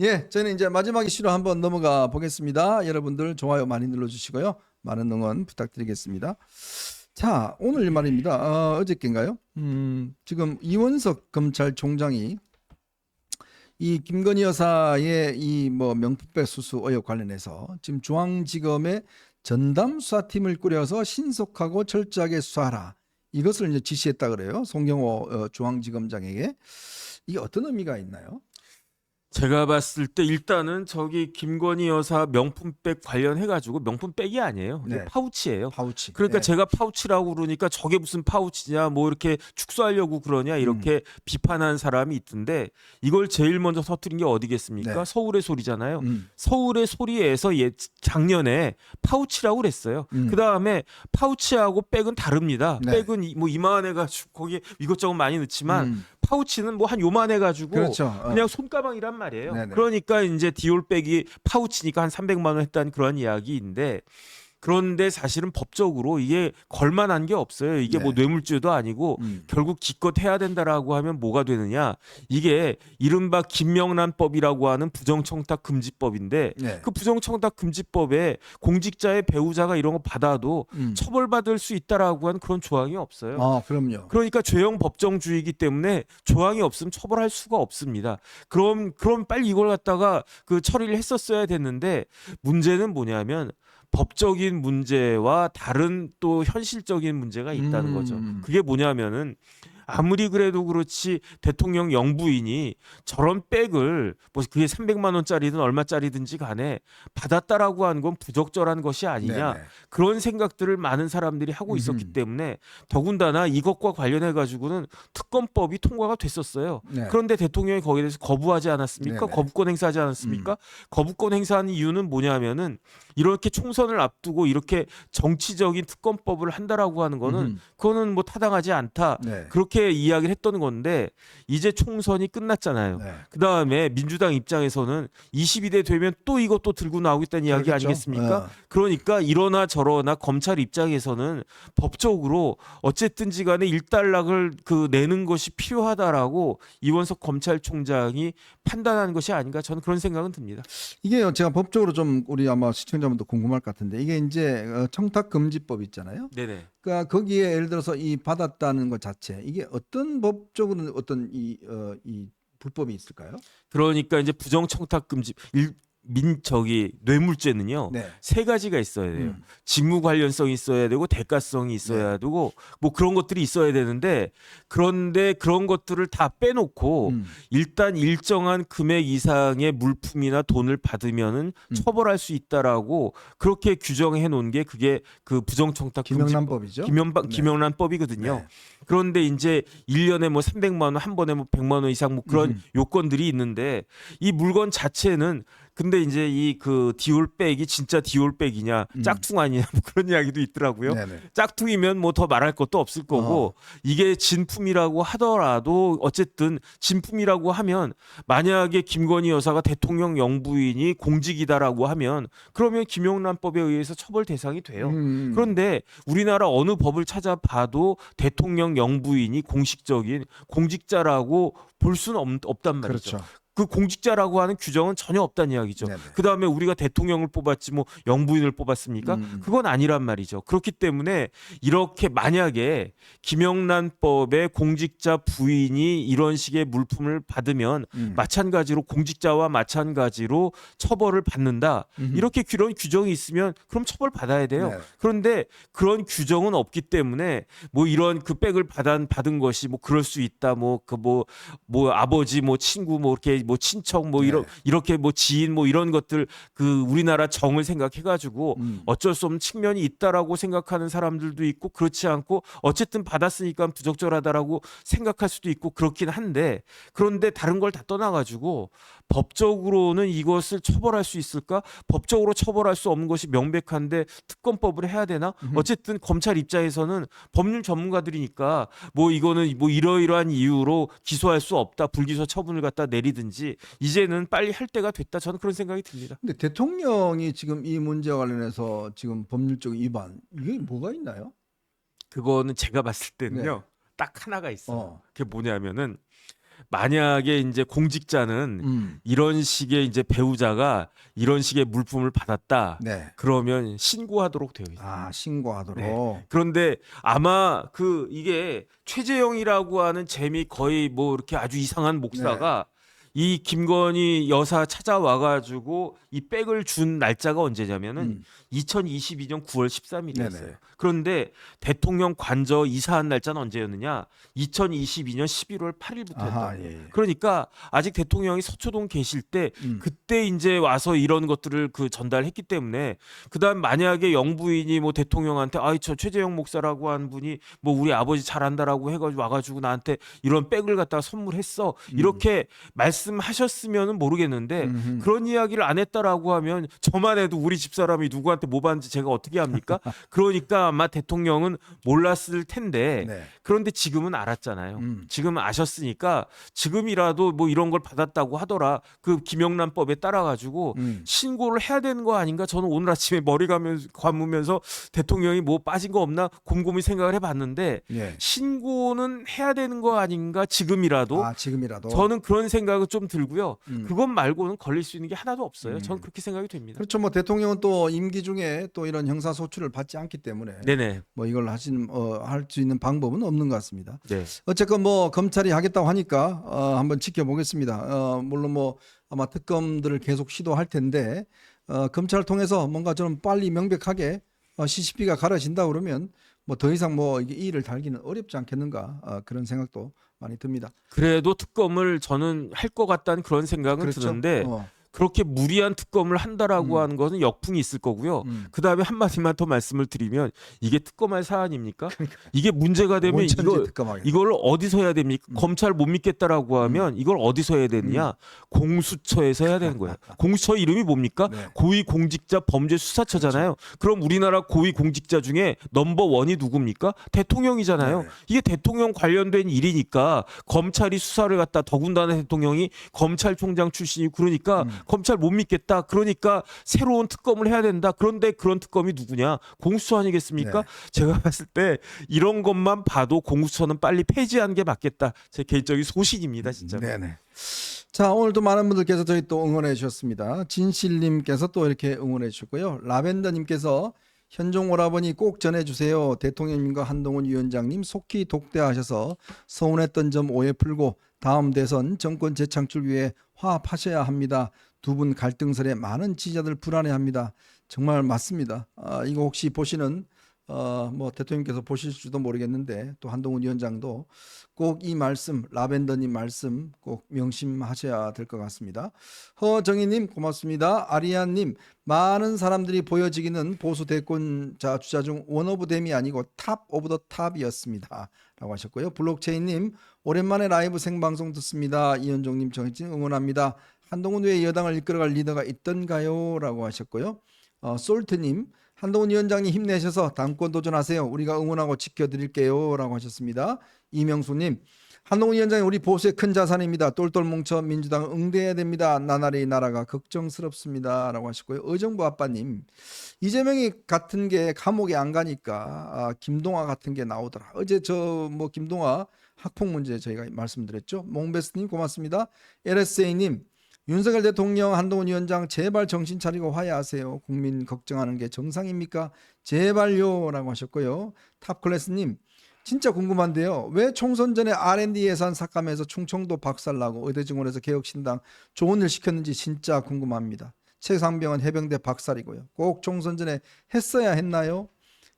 예, 저는 이제 마지막 이슈로 한번 넘어가 보겠습니다. 여러분들 좋아요 많이 눌러주시고요. 많은 응원 부탁드리겠습니다. 자, 오늘 말입니다. 어저께인가요? 지금 이원석 검찰총장이 이 김건희 여사의 이 뭐 명품백 수수 의혹 관련해서 지금 중앙지검에 전담 수사팀을 꾸려서 신속하고 철저하게 수사하라. 이것을 이제 지시했다 그래요. 송경호 중앙지검장에게. 이게 어떤 의미가 있나요? 제가 봤을 때 일단은 저기 김건희 여사 명품백 관련해가지고 명품백이 아니에요. 이게 네. 파우치예요. 파우치. 그러니까 네. 제가 파우치라고 그러니까 저게 무슨 파우치냐 뭐 이렇게 축소하려고 그러냐 이렇게 비판한 사람이 있던데 이걸 제일 먼저 터뜨린 게 어디겠습니까? 네. 서울의 소리잖아요. 서울의 소리에서 작년에 파우치라고 그랬어요. 그 다음에 파우치하고 백은 다릅니다. 네. 백은 뭐 이만해가지고 거기에 이것저것 많이 넣지만 파우치는 뭐 한 요만해가지고 그렇죠. 그냥 손가방이란 말이에요. 네네. 그러니까 이제 디올백이 파우치니까 한 300만 원 했다는 그런 이야기인데 그런데 사실은 법적으로 이게 걸만한 게 없어요. 이게 네. 뭐 뇌물죄도 아니고 결국 기껏 해야 된다라고 하면 뭐가 되느냐. 이게 이른바 김명란법이라고 하는 부정청탁금지법인데 네. 그 부정청탁금지법에 공직자의 배우자가 이런 거 받아도 처벌받을 수 있다라고 하는 그런 조항이 없어요. 아, 그럼요. 그러니까 죄형 법정주의이기 때문에 조항이 없으면 처벌할 수가 없습니다. 그럼 빨리 이걸 갖다가 그 처리를 했었어야 됐는데 문제는 뭐냐면 법적인 문제와 다른 또 현실적인 문제가 있다는 거죠. 그게 뭐냐면은 아무리 그래도 그렇지 대통령 영부인이 저런 백을 뭐 그게 300만 원짜리든 얼마짜리든지 간에 받았다라고 하는 건 부적절한 것이 아니냐. 네네. 그런 생각들을 많은 사람들이 하고 있었기 때문에 더군다나 이것과 관련해 가지고는 특검법이 통과가 됐었어요. 네. 그런데 대통령이 거기에 대해서 거부하지 않았습니까? 네네. 거부권 행사하지 않았습니까? 거부권 행사하는 이유는 뭐냐면은 이렇게 총선을 앞두고 이렇게 정치적인 특검법을 한다라고 하는 거는 그거는 뭐 타당하지 않다. 네. 그렇게 이야기를 했던 건데 이제 총선이 끝났잖아요. 네. 그다음에 민주당 입장에서는 22대 되면 또 이것도 들고 나오겠다는 이야기 그렇겠죠. 아니겠습니까? 그러니까 이러나 저러나 검찰 입장에서는 법적으로 어쨌든지 간에 일단락을 내는 것이 필요하다라고 이원석 검찰총장이 판단한 것이 아닌가 저는 그런 생각은 듭니다. 이게요, 제가 법적으로 좀 우리 아마 시청자분도 궁금할 것 같은데 이게 이제 청탁금지법 있잖아요. 네네. 그러니까 거기에 예를 들어서 이 받았다는 것 자체 이게 어떤 법적으로는 어떤 이 불법이 있을까요? 그러니까 이제 부정청탁금지 뇌물죄는요. 네. 세 가지가 있어야 돼요. 직무 관련성이 있어야 되고 대가성이 있어야 되고 뭐 그런 것들이 있어야 되는데 그런데 그런 것들을 다 빼놓고 일단 일정한 금액 이상의 물품이나 돈을 받으면은 처벌할 수 있다라고 그렇게 규정해 놓은 게 그게 그 부정청탁금지법 김영란법이죠. 김영란법이거든요. 네. 그런데 이제 1년에 뭐 300만 원, 한 번에 뭐 100만 원 이상 뭐 그런 요건들이 있는데 이 물건 자체는 근데 이제 이 그 디올백이 진짜 디올백이냐 짝퉁 아니냐 뭐 그런 이야기도 있더라고요. 네네. 짝퉁이면 뭐 더 말할 것도 없을 거고 이게 진품이라고 하더라도 어쨌든 진품이라고 하면 만약에 김건희 여사가 대통령 영부인이 공직이다라고 하면 그러면 김영란법에 의해서 처벌 대상이 돼요. 그런데 우리나라 어느 법을 찾아봐도 대통령 영부인이 공식적인 공직자라고 볼 수는 없단 말이죠. 그렇죠. 그 공직자라고 하는 규정은 전혀 없다는 이야기죠. 네네. 그다음에 우리가 대통령을 뽑았지 뭐 영부인을 뽑았습니까? 그건 아니란 말이죠. 그렇기 때문에 이렇게 만약에 김영란법에 공직자 부인이 이런 식의 물품을 받으면 마찬가지로 공직자와 마찬가지로 처벌을 받는다. 이렇게 그런 규정이 있으면 그럼 처벌 받아야 돼요. 네. 그런데 그런 규정은 없기 때문에 뭐 이런 그 백을 받은 것이 뭐 그럴 수 있다. 뭐 아버지 뭐 친구 뭐 이렇게 뭐 친척 뭐 이렇게 뭐 지인 뭐 이런 것들 그 우리나라 정을 생각해 가지고 어쩔 수 없는 측면이 있다라고 생각하는 사람들도 있고 그렇지 않고 어쨌든 받았으니까 부적절하다라고 생각할 수도 있고 그렇긴 한데 그런데 다른 걸 다 떠나 가지고 법적으로는 이것을 처벌할 수 있을까? 법적으로 처벌할 수 없는 것이 명백한데 특검법을 해야 되나? 어쨌든 검찰 입장에서는 법률 전문가들이니까 뭐 이거는 뭐 이러이러한 이유로 기소할 수 없다. 불기소 처분을 갖다 내리든지 이제는 빨리 할 때가 됐다. 저는 그런 생각이 듭니다. 근데 대통령이 지금 이 문제와 관련해서 지금 법률적 위반 이게 뭐가 있나요? 그거는 제가 봤을 때는요. 네. 딱 하나가 있어요. 그게 뭐냐면은 만약에 이제 공직자는 이런 식의 이제 배우자가 이런 식의 물품을 받았다. 네. 그러면 신고하도록 되어 있어요. 아, 신고하도록. 네. 그런데 아마 이게 최재형이라고 하는 잼이 거의 뭐 이렇게 아주 이상한 목사가 이 김건희 여사 찾아와가지고 이 백을 준 날짜가 언제냐면은 2022년 9월 13일이었어요. 네네. 그런데 대통령 관저 이사한 날짜는 언제였느냐? 2022년 11월 8일부터 아하, 였던 거예요. 예. 그러니까 아직 대통령이 서초동 계실 때 그때 이제 와서 이런 것들을 전달했기 때문에 그다음 만약에 영부인이 뭐 대통령한테 저 최재형 목사라고 한 분이 뭐 우리 아버지 잘한다라고 해가지고 와가지고 나한테 이런 백을 갖다가 선물했어 이렇게 말씀하셨으면은 모르겠는데 그런 이야기를 안 했다라고 하면 저만 해도 우리 집사람이 누구한테 뭐 받는지 제가 어떻게 합니까? 그러니까 아마 대통령은 몰랐을 텐데 네. 그런데 지금은 알았잖아요. 지금은 아셨으니까 지금이라도 뭐 이런 걸 받았다고 하더라 그 김영란법에 따라 가지고 신고를 해야 되는 거 아닌가? 저는 오늘 아침에 머리 감으면서 대통령이 뭐 빠진 거 없나 곰곰이 생각을 해봤는데 예. 신고는 해야 되는 거 아닌가? 지금이라도 아, 지금이라도. 저는 그런 생각이 좀 들고요. 그것 말고는 걸릴 수 있는 게 하나도 없어요. 저는 그렇게 생각이 됩니다. 그렇죠. 뭐 대통령은 또 임기 중에 또 이런 형사 소출을 받지 않기 때문에 네네. 뭐 이걸 할 수 있는 방법은 없는 것 같습니다. 네. 어쨌건 뭐 검찰이 하겠다고 하니까 한번 지켜보겠습니다. 물론 뭐 아마 특검들을 계속 시도할 텐데 검찰을 통해서 뭔가 좀 빨리 명백하게 CCP가 가려진다 그러면 뭐 더 이상 뭐 이게 이의를 달기는 어렵지 않겠는가 그런 생각도 많이 듭니다. 그래도 특검을 저는 할 것 같다는 그런 생각은 그렇죠. 드는데 그렇게 무리한 특검을 한다라고 하는 것은 역풍이 있을 거고요. 그다음에 한마디만 더 말씀을 드리면 이게 특검할 사안입니까? 이게 문제가 되면 이걸 어디서 해야 됩니까? 검찰 못 믿겠다라고 하면 이걸 어디서 해야 되느냐? 공수처에서 해야 되는 거예요. 공수처 이름이 뭡니까? 네. 고위공직자 범죄수사처잖아요. 그럼 우리나라 고위공직자 중에 넘버 원이 누굽니까? 대통령이잖아요. 네. 이게 대통령 관련된 일이니까 검찰이 수사를 갖다 더군다나 대통령이 검찰총장 출신이고 그러니까 검찰 못 믿겠다. 그러니까 새로운 특검을 해야 된다. 그런데 그런 특검이 누구냐? 공수처 아니겠습니까? 네. 제가 봤을 때 이런 것만 봐도 공수처는 빨리 폐지하는 게 맞겠다. 제 개인적인 소신입니다, 진짜. 네네. 자, 오늘도 많은 분들께서 저희 또 응원해 주셨습니다. 진실님께서 또 이렇게 응원해 주셨고요. 라벤더님께서 현종 오라버니 꼭 전해주세요. 대통령님과 한동훈 위원장님 속히 독대하셔서 서운했던 점 오해 풀고 다음 대선 정권 재창출 위해 화합하셔야 합니다. 두 분 갈등설에 많은 지지자들 불안해합니다. 정말 맞습니다. 이거 혹시 보시는 뭐 대통령께서 보실지도 모르겠는데 또 한동훈 위원장도 꼭 이 말씀 라벤더님 말씀 꼭 명심하셔야 될 것 같습니다. 허정희님 고맙습니다. 아리안님 많은 사람들이 보여지기는 보수 대권자 주자 중 원 오브 댐이 아니고 탑 오브 더 탑이었습니다 라고 하셨고요. 블록체인님 오랜만에 라이브 생방송 듣습니다. 이현종님 정희진 응원합니다. 한동훈 외에 여당을 이끌어갈 리더가 있던가요? 라고 하셨고요. 솔트님 한동훈 위원장님 힘내셔서 당권 도전하세요. 우리가 응원하고 지켜드릴게요. 라고 하셨습니다. 이명수님 한동훈 위원장이 우리 보수의 큰 자산입니다. 똘똘 뭉쳐 민주당을 응대해야 됩니다. 나날이 나라가 걱정스럽습니다. 라고 하셨고요. 의정부 아빠님 이재명이 같은 게 감옥에 안 가니까 김동아 같은 게 나오더라. 어제 뭐 김동아 학폭 문제 저희가 말씀드렸죠. 몽베스님 고맙습니다. LSA님 윤석열 대통령 한동훈 위원장 제발 정신 차리고 화해하세요. 국민 걱정하는 게 정상입니까? 제발요 라고 하셨고요. 탑클래스님 진짜 궁금한데요. 왜 총선 전에 R&D 예산 삭감해서 충청도 박살나고 의대증원에서 개혁신당 좋은 일 시켰는지 진짜 궁금합니다. 최상병은 해병대 박살이고요. 꼭 총선 전에 했어야 했나요?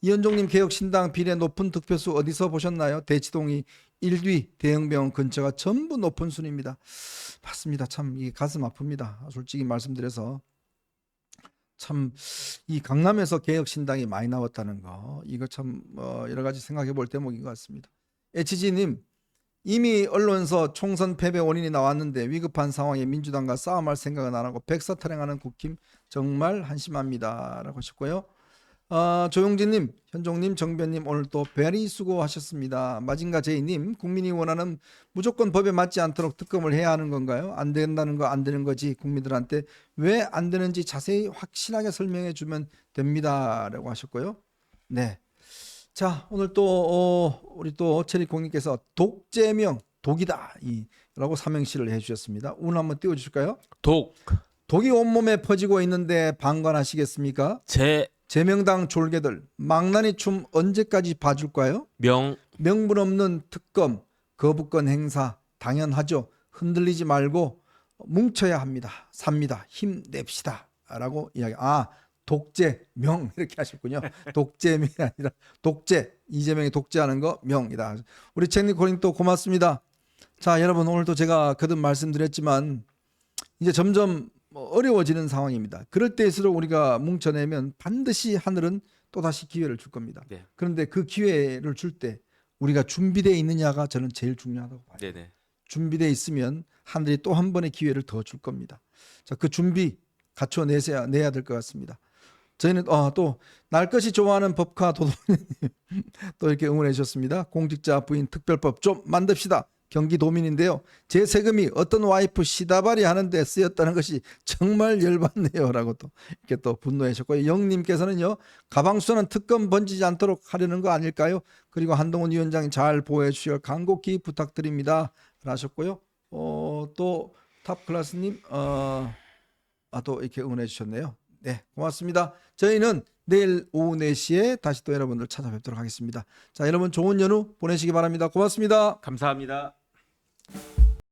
이현종님 개혁신당 비례 높은 득표수 어디서 보셨나요? 대치동이 1뒤 대형병원 근처가 전부 높은 순입니다. 맞습니다. 참 이 가슴 아픕니다. 솔직히 말씀드려서 참 이 강남에서 개혁신당이 많이 나왔다는 거 이거 참 여러 가지 생각해 볼 대목인 것 같습니다. HG님 이미 언론에서 총선 패배 원인이 나왔는데 위급한 상황에 민주당과 싸움할 생각은 안 하고 백서탈행하는 국힘 정말 한심합니다 라고 하셨고요. 조용진님, 현종님, 정변님 오늘 또 베리 수고하셨습니다. 마징가 제이님, 국민이 원하는 무조건 법에 맞지 않도록 특검을 해야 하는 건가요? 안 된다는 거 안 되는 거지 국민들한테 왜 안 되는지 자세히 확실하게 설명해 주면 됩니다. 라고 하셨고요. 네. 자, 오늘 또 우리 또 체리콩님께서 독재명 독이다. 이 라고 삼행시를 해주셨습니다. 운 한번 띄워주실까요? 독, 독이 온몸에 퍼지고 있는데 방관하시겠습니까? 제, 제명당 졸개들 망나니 춤 언제까지 봐줄까요? 명, 명분 없는 특검 거부권 행사 당연하죠. 흔들리지 말고 뭉쳐야 합니다. 삽니다. 힘냅시다. 라고 이야기. 독재 명 이렇게 하셨군요. 독재명이 아니라 독재 이재명이 독재하는 거 명이다. 우리 책니코님 또 고맙습니다. 자 여러분 오늘도 제가 거듭 말씀드렸지만 이제 점점 어려워지는 상황입니다. 그럴 때일수록 우리가 뭉쳐내면 반드시 하늘은 또다시 기회를 줄 겁니다. 네. 그런데 그 기회를 줄 때 우리가 준비되어 있느냐가 저는 제일 중요하다고 봐요. 네네. 준비되어 있으면 하늘이 또 한 번의 기회를 더 줄 겁니다. 자, 그 준비 갖춰내야 될 것 같습니다. 저희는 또 날 것이 좋아하는 법카 도도님 또 이렇게 응원해 주셨습니다. 공직자 부인 특별법 좀 만듭시다. 경기도민인데요. 제 세금이 어떤 와이프 시다발이 하는데 쓰였다는 것이 정말 열받네요. 라고 또 이렇게 또 분노해 주셨고요. 영님께서는요. 가방수는 특검 번지지 않도록 하려는 거 아닐까요? 그리고 한동훈 위원장이 잘 보호해 주시길 간곡히 부탁드립니다. 하셨고요. 또 탑클래스님 또 이렇게 응원해 주셨네요. 네, 고맙습니다. 저희는 내일 오후 4시에 다시 또 여러분들 찾아뵙도록 하겠습니다. 자, 여러분 좋은 연휴 보내시기 바랍니다. 고맙습니다. 감사합니다.